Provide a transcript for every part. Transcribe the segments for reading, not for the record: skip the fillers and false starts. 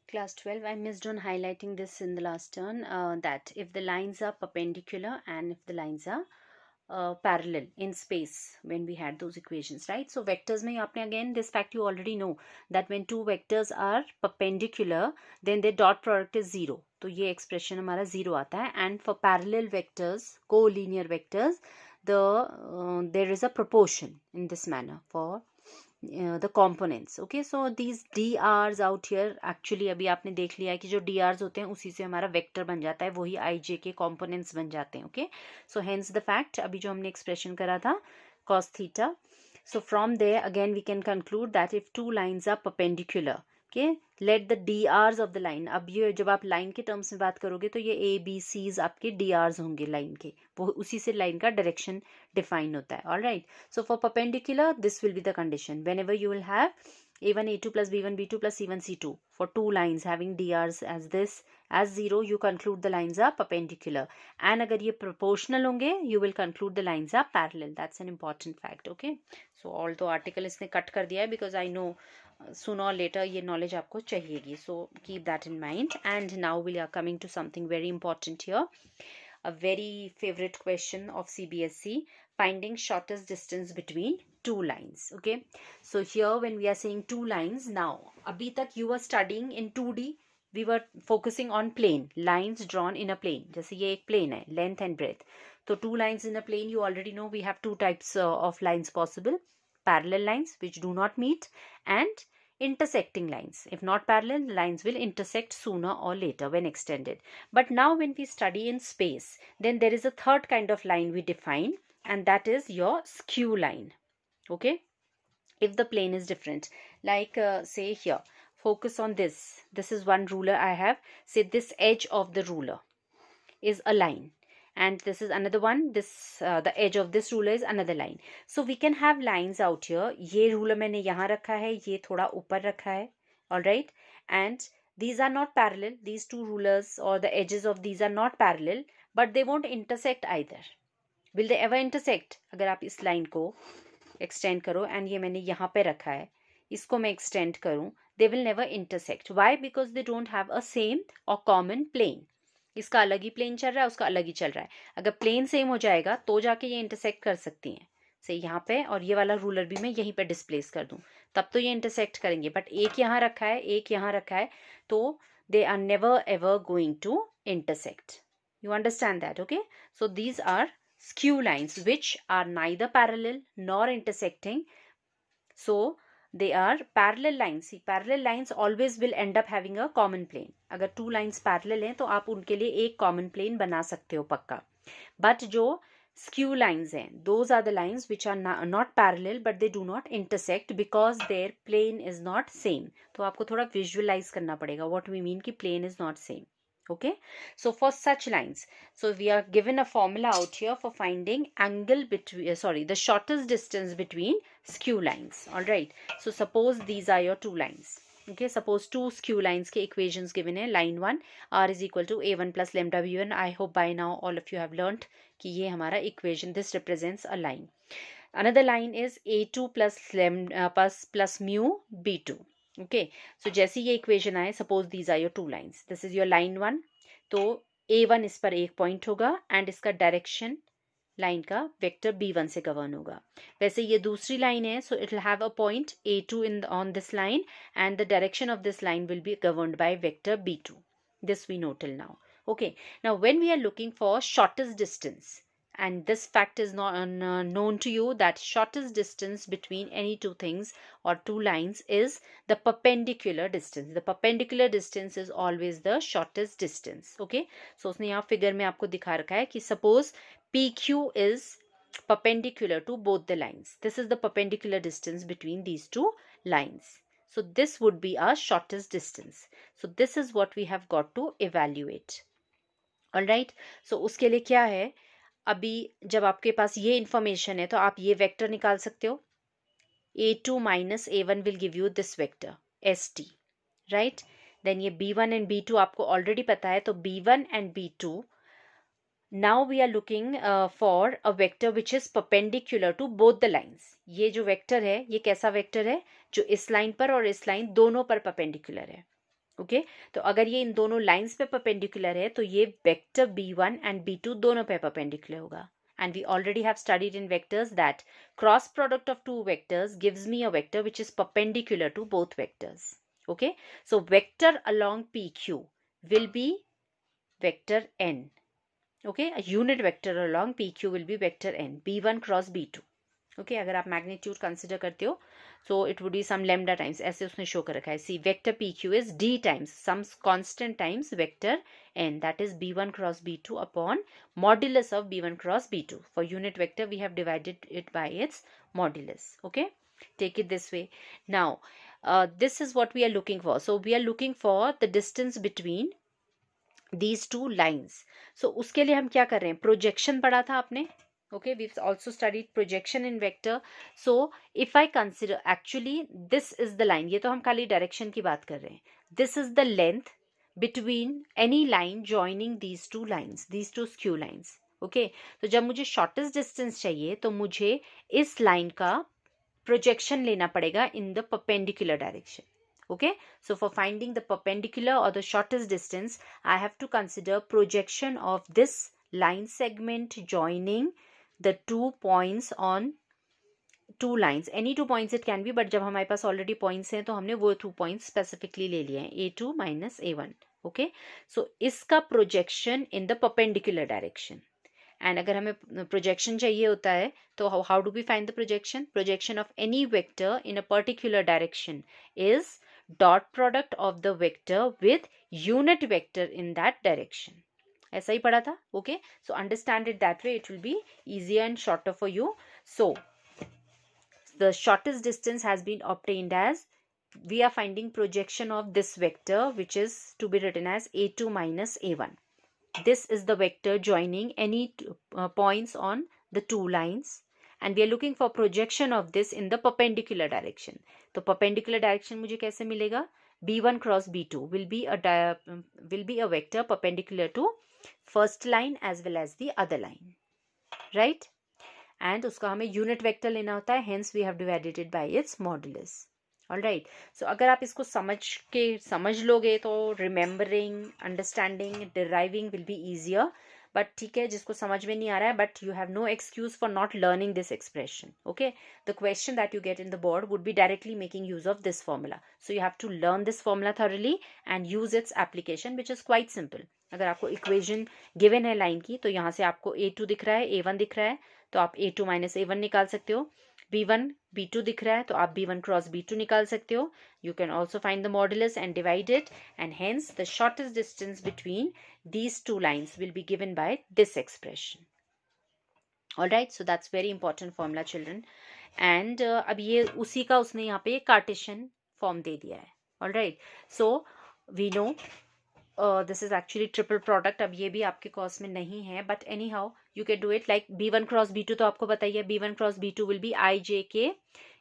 Class 12, I missed on highlighting this in the last turn, that if the lines are perpendicular and if the lines are parallel in space, when we had those equations, right? So vectors mein aapne, again, this fact you already know, that when two vectors are perpendicular, then their dot product is 0. तो ये expression हमारा 0 आता है. And for parallel vectors, co-linear vectors, there is a proportion in this manner for the components. Okay, so these DRs out here, actually अभी आपने देख लिया है कि जो DRs होते हैं उसी से हमारा वेक्टर बन जाता है, वही IJ के components बन जाते हैं. Okay, so hence the fact, अभी जो हमने expression करा था cos theta, so from there again we can conclude that if two lines are perpendicular, okay, let the DRs of the line, अब ये जब आप line के terms में बात करोगे तो ये A B C's आपके DRs होंगे line के, वो उसी से line का direction define होता है. All right, so for perpendicular this will be the condition whenever you will have a1 a2 plus b1 b2 plus c1 c2 for two lines having DRs as this as 0, you conclude the lines are perpendicular. And अगर ये proportional होंगे, you will conclude the lines are parallel. That's an important fact. Okay, so although article इसने cut कर दिया है, because I know sooner or later ये knowledge आपको चाहिएगी, so keep that in mind. And now we are coming to something very important here, a very favorite question of CBSE, finding shortest distance between two lines. Okay, so here when we are saying two lines, now abhi tak you were studying in 2D, we were focusing on plane, lines drawn in a plane. जैसे ये एक plane है, length and breadth. So two lines in a plane, you already know we have two types of lines possible: parallel lines which do not meet, and intersecting lines. If not parallel, the lines will intersect sooner or later when extended. But now when we study in space, then there is a third kind of line we define, and that is your skew line. Okay, if the plane is different, like say here, focus on this. This is one ruler I have. Say this edge of the ruler is a line, and this is another one. This the edge of this ruler is another line. So we can have lines out here. ये ruler मैंने यहाँ रखा है, ये थोड़ा ऊपर रखा है. All right, and these are not parallel. These two rulers or the edges of these are not parallel, but they won't intersect either. Will they ever intersect? अगर आप इस line को extend करो, and ये मैंने यहाँ पे रखा है, इसको मैं extend करूँ, they will never intersect. Why? Because they don't have a same or common plane. इसका अलग ही plane चल रहा है, उसका अलग ही चल रहा है. अगर plane same हो जाएगा तो जाके ये intersect कर सकती हैं. से यहाँ पे, और ये वाला ruler भी मैं यहीं पे displace कर दूँ, तब तो ये intersect करेंगे. But एक यहाँ रखा है, एक यहाँ रखा है, तो they are never ever going to intersect. You understand that? Okay, so these are skew lines which are neither parallel nor intersecting. So they are parallel lines. See, parallel lines always will end up having a common plane. अगर two lines parallel हैं तो आप उनके लिए एक common plane बना सकते हो पक्का. But जो skew lines हैं, those are the lines which are not parallel but they do not intersect because their plane is not same. तो आपको थोड़ा visualize करना पड़ेगा what we mean कि plane is not same. Okay, so for such lines, so we are given a formula out here for finding angle between the shortest distance between skew lines. All right, so suppose these are your two lines. Okay, suppose two skew lines के equations given है. Line 1, r is equal to a1 plus lambda b1. I hope by now all of you have learnt कि ये हमारा equation, this represents a line. Another line is a2 plus lambda plus mu b2. Okay, so जैसी ये equation आए, suppose these are your two lines. This is your line 1. तो a1 इस पर एक point होगा and इसका direction line का vector b1 से govern होगा. वैसे ये दूसरी line है, so it will have a point a2 on this line and the direction of this line will be governed by vector b2. This we know till now. Okay, now when we are looking for shortest distance, and this fact is not known to you, that shortest distance between any two things or two lines is the perpendicular distance. The perpendicular distance is always the shortest distance. Okay, so उसने यहाँ figure में आपको दिखा रखा है कि suppose PQ is perpendicular to both the lines. This is the perpendicular distance between these two lines. So this would be our shortest distance. So this is what we have got to evaluate. Alright, so उसके लिए क्या है, अभी जब आपके पास ये information है तो आप ये वेक्टर निकाल सकते हो. a2 minus a1 will give you this vector st, right? Then ये b1 and b2 आपको already पता है, तो b1 and b2. Now we are looking for a vector which is perpendicular to both the lines. ये जो vector है, ये कैसा वेक्टर है, जो इस लाइन पर और इस लाइन दोनों पर परपेंडिकुलर है. ओके तो अगर ये इन दोनों लाइंस पे परपेंडिकुलर है तो ये वेक्टर b1 एंड b2 दोनों पे परपेंडिकुलर होगा. And we already have studied in vectors that cross product of two vectors gives me a vector which is perpendicular to both vectors. Okay, so vector along PQ will be vector n. Okay, a unit vector along PQ will be vector n, b1 cross b2. Okay अगर आप magnitude consider करते हो so it would be some lambda times, ऐसे उसने show कर रखा है. See vector P Q is d times some constant times vector n, that is b1 cross b2 upon modulus of b1 cross b2. For unit vector we have divided it by its modulus. Okay take it this way. Now this is what we are looking for. So we are looking for the distance between these two lines. So उसके लिए हम क्या कर रहे हैं, projection पढ़ा था आपने. Okay, we've also studied projection in vector. So if I consider actually this is the line, ये तो हम खाली direction की बात कर रहे हैं. This is the length between any line joining these two lines, these two skew lines. Okay, तो जब मुझे shortest distance चाहिए तो मुझे इस line का projection लेना पड़ेगा in the perpendicular direction. Okay, so for finding the perpendicular or the shortest distance, I have to consider projection of this line segment joining the 2 points on 2 lines. Any 2 points it can be, but जब हमारे पास already points हैं तो हमने वो 2 points specifically ले लिए हैं, a2 minus a1. Okay, so इसका projection in the perpendicular direction. And अगर हमें projection चाहिए होता है तो how do we find the projection? Projection of any vector in a particular direction is dot product of the vector with unit vector in that direction. ऐसा ही पढ़ा था. Okay, so understand it that way, it will be easier and shorter for you. So the shortest distance has been obtained as we are finding projection of this vector, which is to be written as a2 minus a1. This is the vector joining any points on the two lines, and we are looking for projection of this in the perpendicular direction. तो perpendicular direction मुझे कैसे मिलेगा, b1 cross b2 will be a vector perpendicular to first line as well as the other line, right? And उसका हमें unit vector लेना होता है, hence we have divided it by its modulus. All right, so अगर आप इसको समझ लोगे तो remembering, understanding, deriving will be easier. But ठीक है, जिसको समझ में नहीं आ रहा है, but you have no excuse for not learning this expression. Okay, the question that you get in the board would be directly making use of this formula. So you have to learn this formula thoroughly and use its application which is quite simple. अगर आपको equation given है line की तो यहाँ से आपको a2 दिख रहा है, a1 दिख रहा है, तो आप a2 माइनस a1 निकाल सकते हो. b1 b2 दिख रहा है तो आप b1 क्रॉस b2 निकाल सकते हो. You can also find the modulus and divide it, and hence the shortest distance between these two lines will be given by this expression. All right, so that's very important formula children. And अब ये उसी का उसने यहाँ पे Cartesian form दे दिया है. All right, so we know this is actually triple product. अब ये भी आपके कोर्स में नहीं है, but anyhow you can do it like b1 cross b2 तो आपको बताइए, b1 cross b2 will be I j k,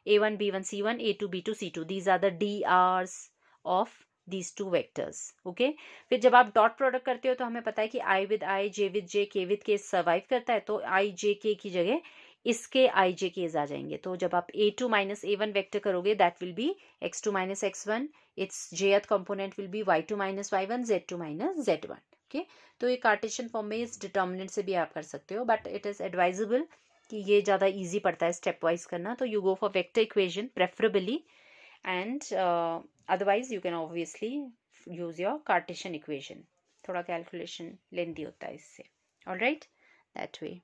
a1 b1 c1, a2 b2 c2. These are the drs of these two vectors. Okay, फिर जब आप dot product करते हो तो हमें पता है कि i with i, j with j, k with k survive करता है, तो i j k की जगह इसके i j k's आ जाएंगे. तो जब आप a2 माइनस a1 वेक्टर करोगे that will be x2 minus x1, its jth component will be y2 minus y1, z2 minus z1. Okay, तो ये कार्टेशियन फॉर्म में इस डिटर्मिनेंट से भी आप कर सकते हो, बट इट इज एडवाइजेबल कि ये ज़्यादा इजी पड़ता है स्टेप वाइज करना, तो you go for vector equation preferably, and otherwise you can obviously use your Cartesian equation. थोड़ा कैलकुलेशन लेंदी होता है इससे. All right, that way.